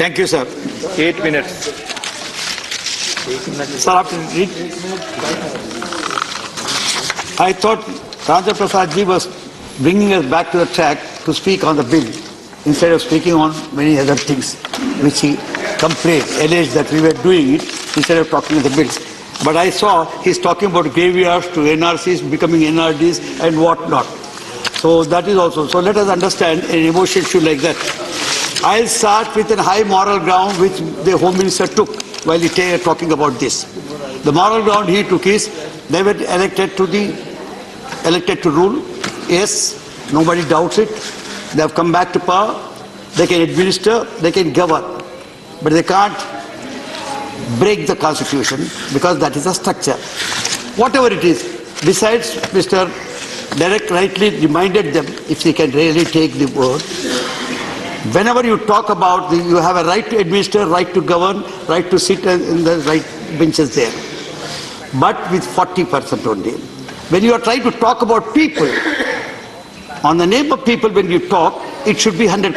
Thank you, sir. 8 minutes. Sir, after read, I thought Rajendra Prasad ji was bringing us back to the track to speak on the bill instead of speaking on many other things which he complained, alleged that we were doing it instead of talking of the bills. But I saw he's talking about graveyards to NRCs becoming NRDs and what not. So that is also. So let us understand an emotional issue like that. I'll start with a high moral ground which the Home Minister took while he talking about this. The moral ground he took is they were elected to rule. Yes, nobody doubts it. They have come back to power. They can administer, they can govern, but they can't break the constitution because that is a structure. Whatever it is, besides Mr. Derek rightly reminded them, if they can really take the word, whenever you talk about, you have a right to administer, right to govern, right to sit in the right benches there, but with 40% only. When you are trying to talk about people, on the name of people when you talk, it should be 100%.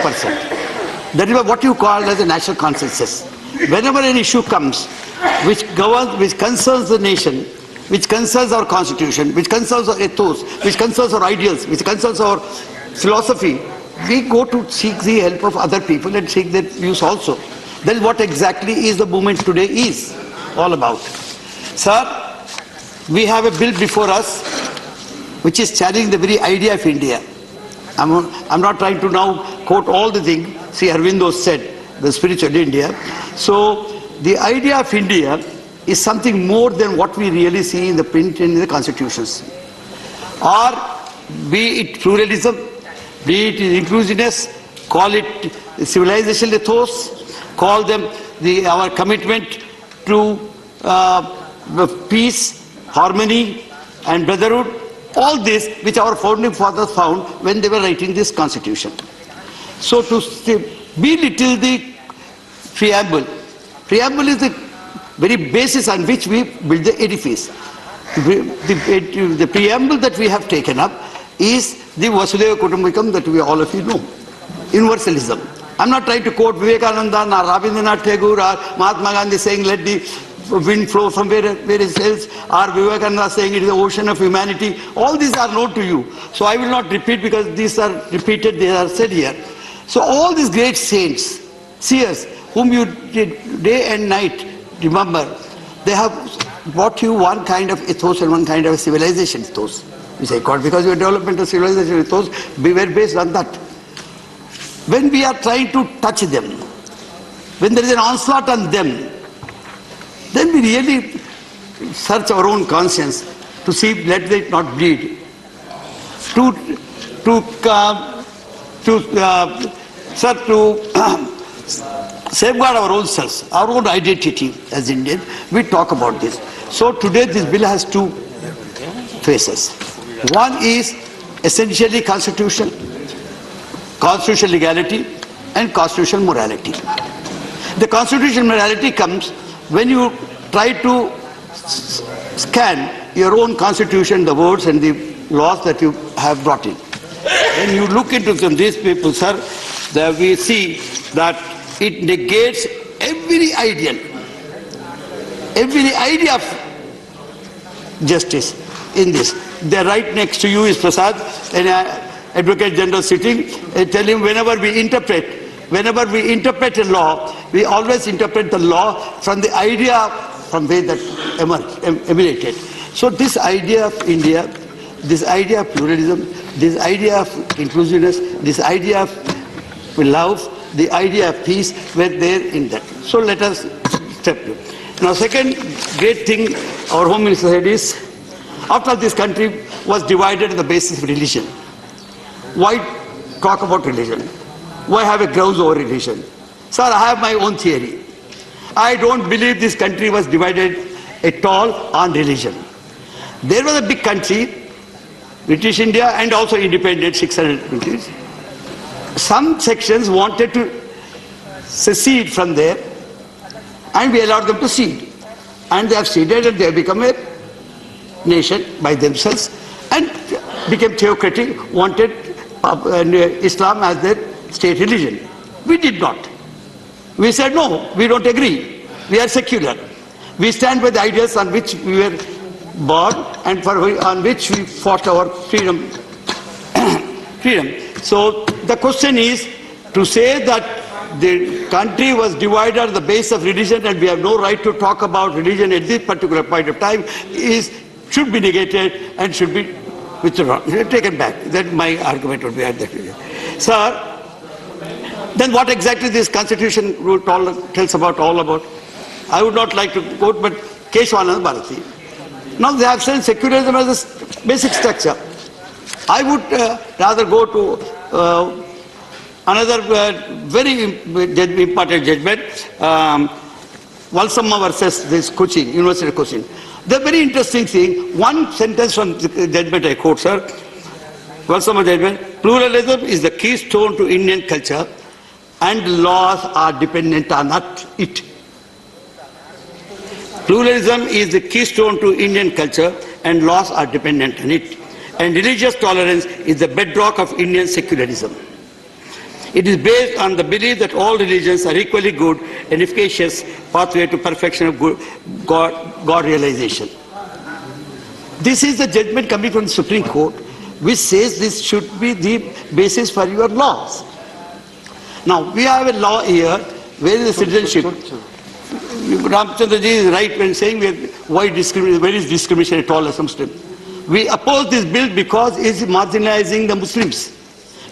That is what you call as a national consensus. Whenever an issue comes which governs, which concerns the nation, which concerns our constitution, which concerns our ethos, which concerns our ideals, which concerns our philosophy, we go to seek the help of other people and seek their views also. Then what exactly is the movement today is all about. Sir, we have a bill before us which is challenging the very idea of India. I'm not trying to now quote all the things Sri Aurobindo said, the spiritual India. So the idea of India is something more than what we really see in the print and in the constitutions. Or be it pluralism, be it inclusiveness, call it civilization ethos, call them our commitment to peace, harmony and brotherhood, all this which our founding fathers found when they were writing this constitution. So to belittle the preamble is the very basis on which we build the edifice. The preamble that we have taken up is the Vasudhaiva Kutumbakam that all of you know. Universalism. I'm not trying to quote Vivekananda or Rabindranath Tagore or Mahatma Gandhi saying let the wind flow somewhere else, or Vivekananda saying it is the ocean of humanity. All these are known to you. So I will not repeat because these are repeated, they are said here. So all these great saints, seers, whom you did day and night remember, they have brought you one kind of ethos and one kind of civilization ethos. You say, God, because your development of civilization ethos, we were based on that. When we are trying to touch them, when there is an onslaught on them, then we really search our own conscience to see, let it not bleed. To safeguard our own selves, our own identity as Indian, we talk about this. So today this bill has two faces. One is essentially constitutional legality and constitutional morality. The constitutional morality comes when you try to scan your own constitution, the words and the laws that you have brought in. When you look into these people, sir, that we see that it negates every idea of justice in this. They're right next to you is Prasad, an Advocate General sitting. Tell him whenever we interpret a law, we always interpret the law from the idea from where that emanated. So this idea of India, this idea of pluralism, this idea of inclusiveness, this idea of love, the idea of peace were there in that. So let us step through. Now second great thing our Home Minister said is, after all, this country was divided on the basis of religion. Why talk about religion? Why have a grouse over religion? Sir, I have my own theory. I don't believe this country was divided at all on religion. There was a big country, British India, and also independent 600 countries. Some sections wanted to secede from there, and we allowed them to cede. And they have ceded and they have become a nation by themselves and became theocratic, wanted Islam as their state religion. We did not. We said, no, we don't agree. We are secular. We stand by the ideas on which we were born and on which we fought our freedom. So the question is to say that the country was divided on the basis of religion and we have no right to talk about religion at this particular point of time should be negated and should be withdrawn, taken back. That my argument would be at that. Sir, then what exactly this constitution rule tells all about? I would not like to quote, but Keshwanand Bharati. Now they have said secularism as a basic structure. I would rather go to another very important judgment, Valsamma versus this Cochin, University of Cochin. The very interesting thing, one sentence from the judgment I quote, sir. Valsamma judgment, pluralism is the keystone to Indian culture and laws are dependent on it. Pluralism is the keystone to Indian culture and laws are dependent on it. And religious tolerance is the bedrock of Indian secularism. It is based on the belief that all religions are equally good and efficacious pathway to perfection of God realization. This is the judgment coming from the Supreme Court, which says this should be the basis for your laws. Now, we have a law here, where is the citizenship? Ramchandra ji is right when saying why discrimination, where is discrimination at all as Muslim? We oppose this bill because it is marginalizing the Muslims.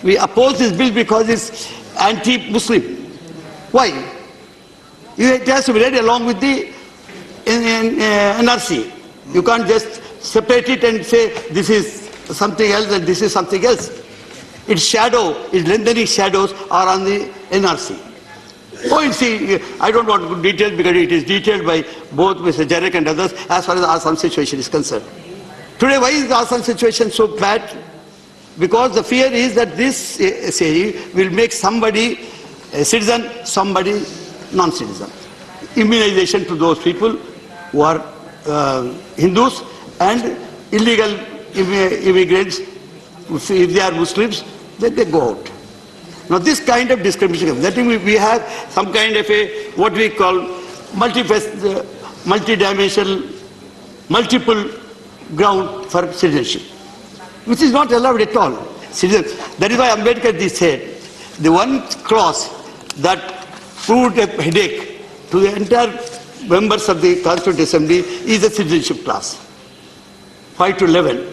We oppose this bill because it's anti-Muslim. Why? It has to be read along with the NRC. You can't just separate it and say this is something else and this is something else. Its lengthening shadows are on the NRC. Oh, you see, I don't want to detail because it is detailed by both Mr. Jarek and others as far as the Assam situation is concerned. Today, why is the Assam situation so bad? Because the fear is that this will make somebody a citizen, somebody non-citizen. Immunization to those people who are Hindus and illegal immigrants, if they are Muslims, then they go out. Now this kind of discrimination, that we have some kind of a, what we call multi-dimensional, multiple ground for citizenship, which is not allowed at all. That is why Ambedkar ji said, the one clause that proved a headache to the entire members of the Constituent Assembly is the citizenship clause, 5 to 11.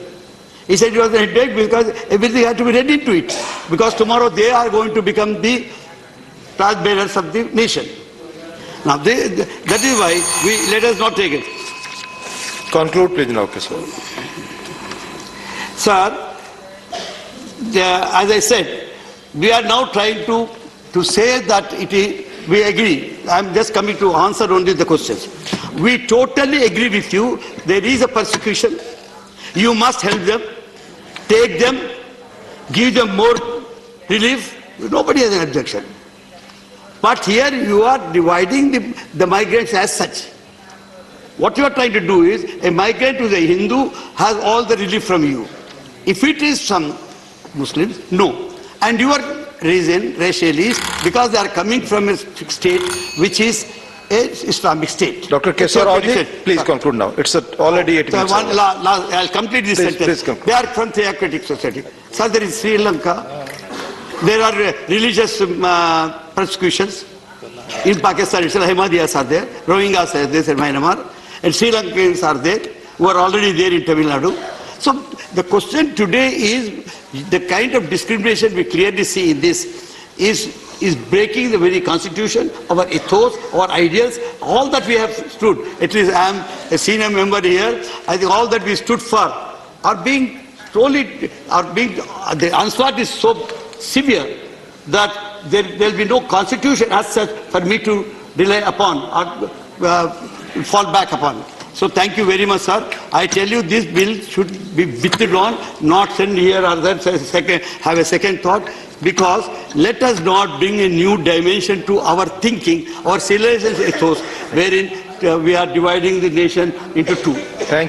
He said it was a headache because everything had to be ready to it, because tomorrow they are going to become the torch bearers of the nation. Now that is why let us not take it. Conclude, please, now, sir. Sir, as I said, we are now trying to say that we agree. I am just coming to answer only the questions. We totally agree with you. There is a persecution. You must help them, take them, give them more relief. Nobody has an objection. But here you are dividing the migrants as such. What you are trying to do is, a migrant who is a Hindu has all the relief from you. If it is some Muslims, no. And your reason, rationally, is because they are coming from a state which is an Islamic state. Dr. Keswar Rao ji, please conclude now. It's already 8 minutes. I'll complete this sentence. Please they are from theocratic society. Sir, there is Sri Lanka. There are religious persecutions. In Pakistan, Ahmadiyas are there, Rohingyas are there in Myanmar, and Sri Lankans are there, who are already there in Tamil Nadu. So the question today is, the kind of discrimination we clearly see in this is breaking the very constitution, our ethos, our ideals, all that we have stood. At least I am a senior member here. I think all that we stood for are being the onslaught is so severe that there will be no constitution as such for me to rely upon or fall back upon. So thank you very much, sir. I tell you, this bill should be withdrawn, not send here or there, have a second thought, because let us not bring a new dimension to our thinking, our civilization ethos, wherein we are dividing the nation into two. Thank